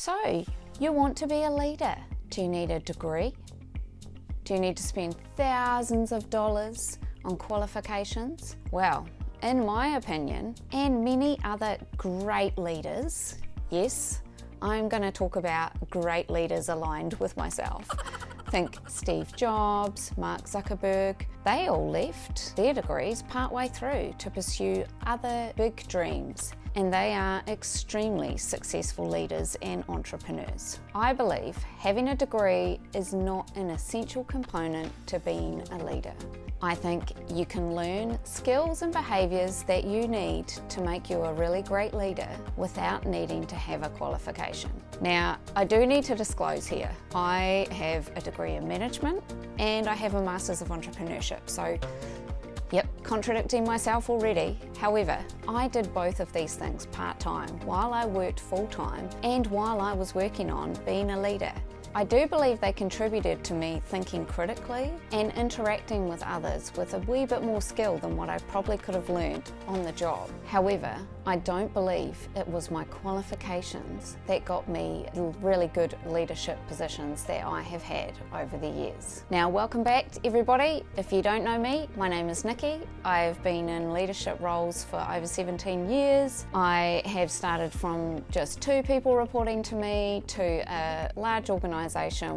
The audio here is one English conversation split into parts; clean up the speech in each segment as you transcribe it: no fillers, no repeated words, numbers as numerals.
So, you want to be a leader. Do you need a degree? Do you need to spend thousands of dollars on qualifications? Well, in my opinion, and many other great leaders, yes, I'm going to talk about great leaders aligned with myself. Think Steve Jobs, Mark Zuckerberg. They all left their degrees partway through to pursue other big dreams, and they are extremely successful leaders and entrepreneurs. I believe having a degree is not an essential component to being a leader. I think you can learn skills and behaviours that you need to make you a really great leader without needing to have a qualification. Now, I do need to disclose here, I have a degree in management and I have a Masters of Entrepreneurship. So, yep, contradicting myself already. However, I did both of these things part-time while I worked full-time and while I was working on being a leader. I do believe they contributed to me thinking critically and interacting with others with a wee bit more skill than what I probably could have learned on the job. However, I don't believe it was my qualifications that got me really good leadership positions that I have had over the years. Now, welcome back everybody. If you don't know me, my name is Nikki. I've been in leadership roles for over 17 years. I have started from just 2 people reporting to me to a large organisation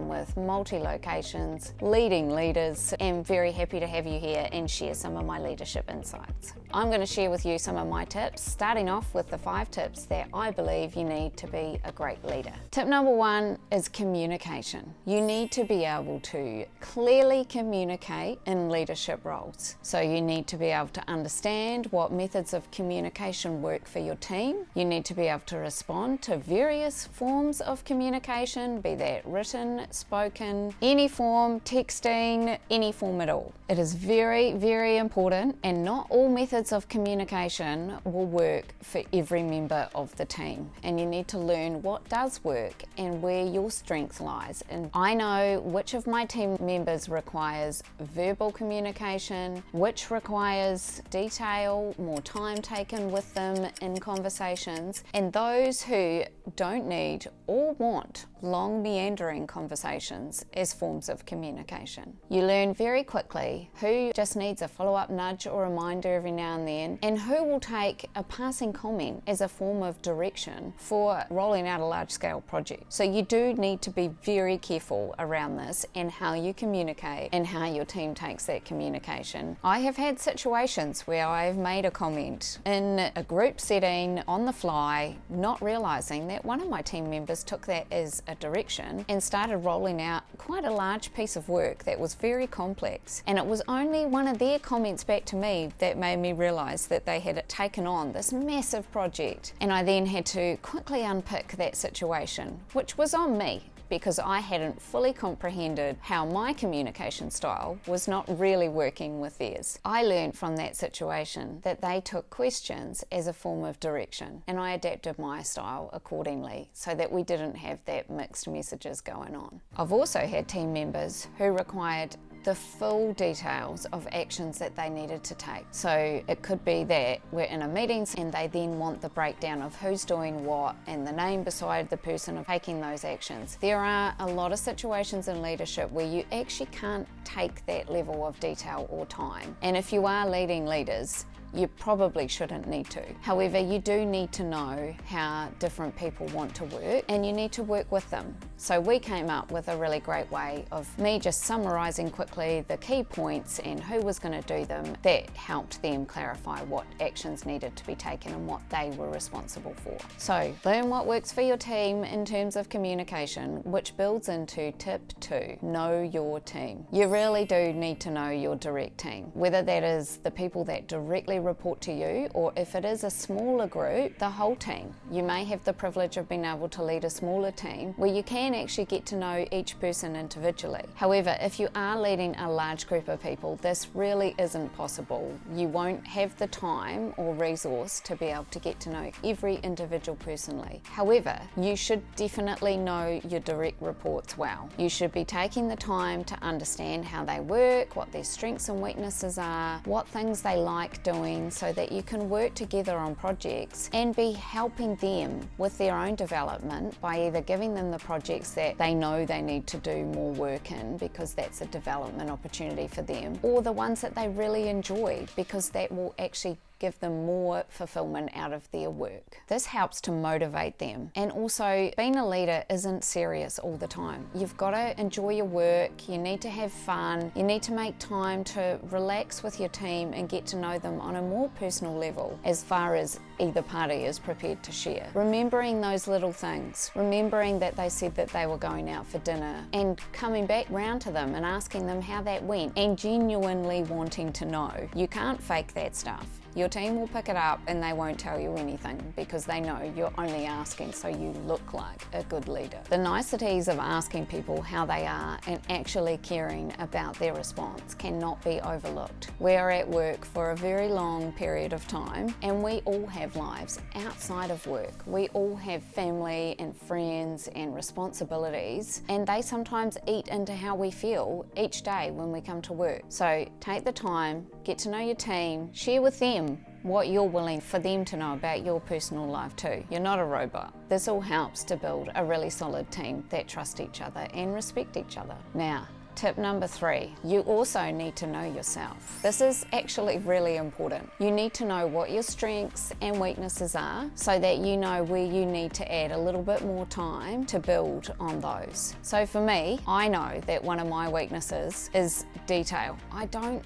with multi-locations, leading leaders, and very happy to have you here and share some of my leadership insights. I'm going to share with you some of my tips, starting off with the 5 tips that I believe you need to be a great leader. Tip number 1 is communication. You need to be able to clearly communicate in leadership roles. So you need to be able to understand what methods of communication work for your team. You need to be able to respond to various forms of communication, be that written, spoken, any form, texting, any form at all. It is very, very important, and not all methods of communication will work for every member of the team, and you need to learn what does work and where your strength lies. And I know which of my team members requires verbal communication, which requires detail, more time taken with them in conversations, and those who don't need or want long meandering conversations as forms of communication. You learn very quickly who just needs a follow-up nudge or reminder every now and then, and who will take a passing comment as a form of direction for rolling out a large-scale project. So you do need to be very careful around this and how you communicate and how your team takes that communication. I have had situations where I've made a comment in a group setting on the fly, not realizing that one of my team members took that as a direction and started rolling out quite a large piece of work that was very complex. And it was only one of their comments back to me that made me realize that they had taken on this massive project. And I then had to quickly unpick that situation, which was on me, because I hadn't fully comprehended how my communication style was not really working with theirs. I learned from that situation that they took questions as a form of direction, and I adapted my style accordingly so that we didn't have that mixed messages going on. I've also had team members who required the full details of actions that they needed to take. So it could be that we're in a meeting and they then want the breakdown of who's doing what and the name beside the person of taking those actions. There are a lot of situations in leadership where you actually can't take that level of detail or time. And if you are leading leaders, you probably shouldn't need to. However, you do need to know how different people want to work, and you need to work with them. So we came up with a really great way of me just summarising quickly the key points and who was going to do them. That helped them clarify what actions needed to be taken and what they were responsible for. So learn what works for your team in terms of communication, which builds into tip 2, know your team. You really do need to know your direct team, whether that is the people that directly report to you, or if it is a smaller group, the whole team. You may have the privilege of being able to lead a smaller team where you can actually get to know each person individually. However, if you are leading a large group of people, this really isn't possible. You won't have the time or resource to be able to get to know every individual personally. However, you should definitely know your direct reports well. You should be taking the time to understand how they work, what their strengths and weaknesses are, what things they like doing doing so that you can work together on projects and be helping them with their own development by either giving them the projects that they know they need to do more work in because that's a development opportunity for them, or the ones that they really enjoy because that will actually give them more fulfillment out of their work. This helps to motivate them. And also, being a leader isn't serious all the time. You've got to enjoy your work, you need to have fun, you need to make time to relax with your team and get to know them on a more personal level as far as either party is prepared to share. Remembering those little things, remembering that they said that they were going out for dinner and coming back round to them and asking them how that went and genuinely wanting to know. You can't fake that stuff. Your team will pick it up and they won't tell you anything because they know you're only asking so you look like a good leader. The niceties of asking people how they are and actually caring about their response cannot be overlooked. We're at work for a very long period of time and we all have lives outside of work. We all have family and friends and responsibilities, and they sometimes eat into how we feel each day when we come to work. So take the time, get to know your team, share with them what you're willing for them to know about your personal life too. You're not a robot. This all helps to build a really solid team that trust each other and respect each other. Now, tip number 3, you also need to know yourself. This is actually really important. You need to know what your strengths and weaknesses are so that you know where you need to add a little bit more time to build on those. So for me, I know that one of my weaknesses is detail. I don't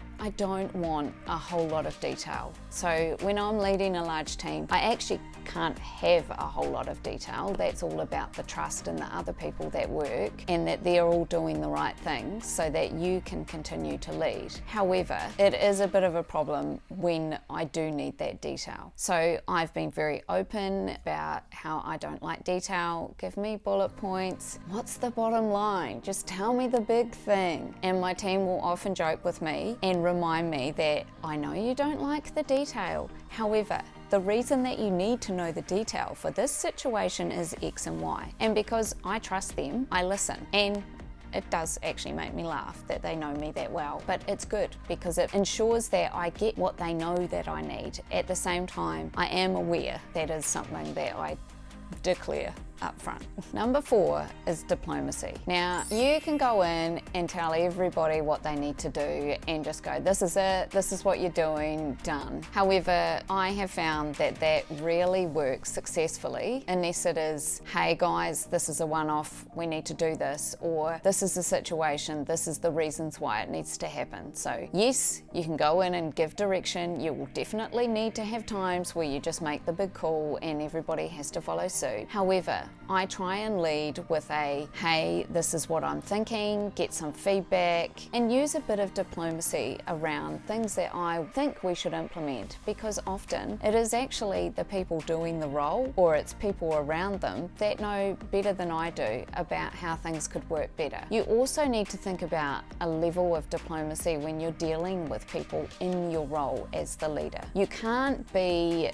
want a whole lot of detail. So when I'm leading a large team, I actually can't have a whole lot of detail. That's all about the trust in the other people that work and that they're all doing the right things so that you can continue to lead. However, it is a bit of a problem when I do need that detail. So I've been very open about how I don't like detail. Give me bullet points. What's the bottom line? Just tell me the big thing. And my team will often joke with me and remind me that I know you don't like the detail. However, the reason that you need to know the detail for this situation is X and Y. And because I trust them, I listen. And it does actually make me laugh that they know me that well, but it's good because it ensures that I get what they know that I need. At the same time, I am aware that is something that I declare up front. Number 4 is diplomacy. Now, you can go in and tell everybody what they need to do and just go, this is it, this is what you're doing, done. However, I have found that that rarely works successfully unless it is, hey guys, this is a one-off, we need to do this, or this is the situation, this is the reasons why it needs to happen. So yes, you can go in and give direction. You will definitely need to have times where you just make the big call and everybody has to follow suit. However, I try and lead with a, hey, this is what I'm thinking, get some feedback, and use a bit of diplomacy around things that I think we should implement, because often it is actually the people doing the role, or it's people around them that know better than I do about how things could work better. You also need to think about a level of diplomacy when you're dealing with people in your role as the leader. You can't be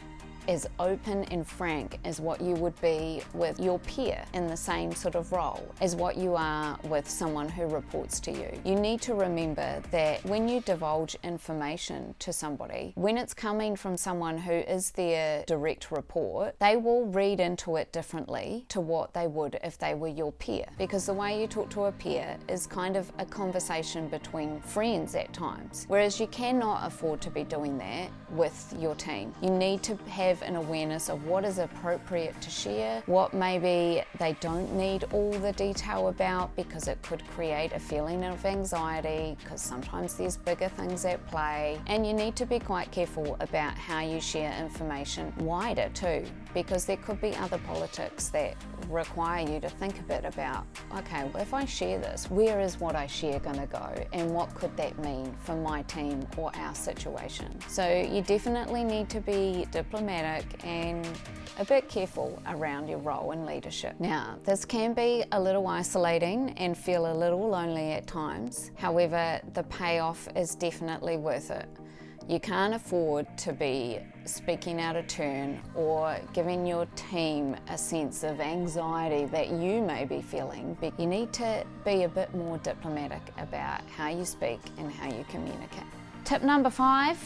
as open and frank as what you would be with your peer in the same sort of role as what you are with someone who reports to you. You need to remember that when you divulge information to somebody, when it's coming from someone who is their direct report, they will read into it differently to what they would if they were your peer. Because the way you talk to a peer is kind of a conversation between friends at times, whereas you cannot afford to be doing that with your team. You need to have an awareness of what is appropriate to share, what maybe they don't need all the detail about because it could create a feeling of anxiety, because sometimes there's bigger things at play, and you need to be quite careful about how you share information wider too, because there could be other politics that require you to think a bit about, okay, well, if I share this, where is what I share going to go, and what could that mean for my team or our situation? So you definitely need to be diplomatic and a bit careful around your role in leadership. Now, this can be a little isolating and feel a little lonely at times. However, the payoff is definitely worth it. You can't afford to be speaking out of turn or giving your team a sense of anxiety that you may be feeling. But you need to be a bit more diplomatic about how you speak and how you communicate. Tip number 5,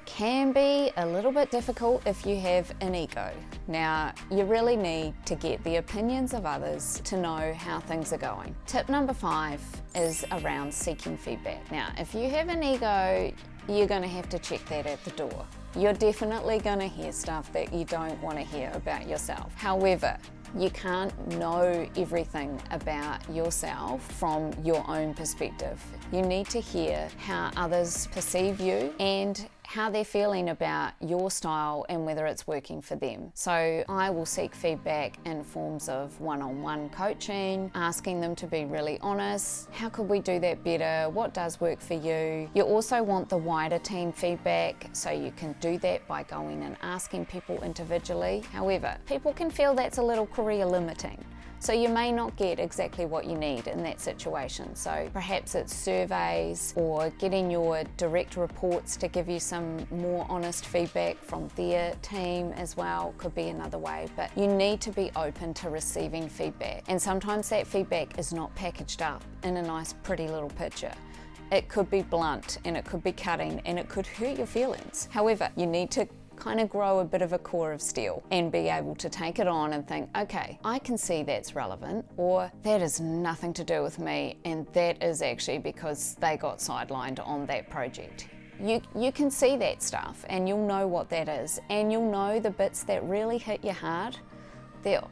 can be a little bit difficult if you have an ego. Now, you really need to get the opinions of others to know how things are going. Tip number 5 is around seeking feedback. Now, if you have an ego, you're going to have to check that at the door. You're definitely going to hear stuff that you don't want to hear about yourself. However, you can't know everything about yourself from your own perspective. You need to hear how others perceive you and how they're feeling about your style and whether it's working for them. So I will seek feedback in forms of one-on-one coaching, asking them to be really honest. How could we do that better? What does work for you? You also want the wider team feedback, so you can do that by going and asking people individually. However, people can feel that's a little career limiting. So you may not get exactly what you need in that situation. So perhaps it's surveys or getting your direct reports to give you some more honest feedback from their team as well could be another way. But you need to be open to receiving feedback. And sometimes that feedback is not packaged up in a nice pretty little picture. It could be blunt and it could be cutting and it could hurt your feelings. However, you need to kind of grow a bit of a core of steel and be able to take it on and think, okay, I can see that's relevant, or that has nothing to do with me and that is actually because they got sidelined on that project. You can see that stuff and you'll know what that is, and you'll know the bits that really hit you hard. They're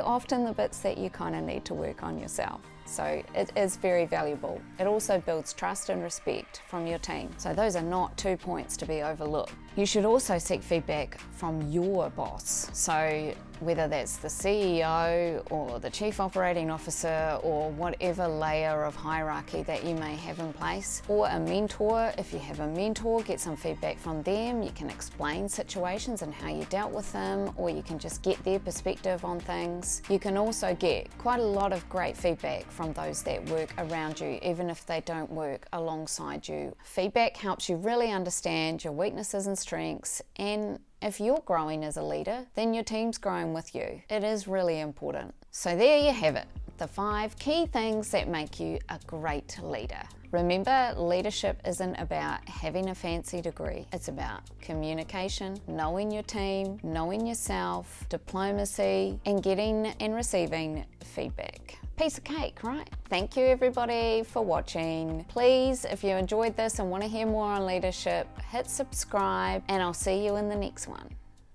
often the bits that you kind of need to work on yourself. So it is very valuable. It also builds trust and respect from your team. So those are not 2 points to be overlooked. You should also seek feedback from your boss. So whether that's the CEO or the Chief Operating Officer or whatever layer of hierarchy that you may have in place, or a mentor. If you have a mentor, get some feedback from them. You can explain situations and how you dealt with them, or you can just get their perspective on things. You can also get quite a lot of great feedback from those that work around you, even if they don't work alongside you. Feedback helps you really understand your weaknesses and strengths, and if you're growing as a leader, then your team's growing with you. It is really important. So there you have it, the 5 key things that make you a great leader. Remember, leadership isn't about having a fancy degree. It's about communication, knowing your team, knowing yourself, diplomacy, and getting and receiving feedback. Piece of cake, right? Thank you everybody for watching. Please, if you enjoyed this and want to hear more on leadership, hit subscribe, and I'll see you in the next one.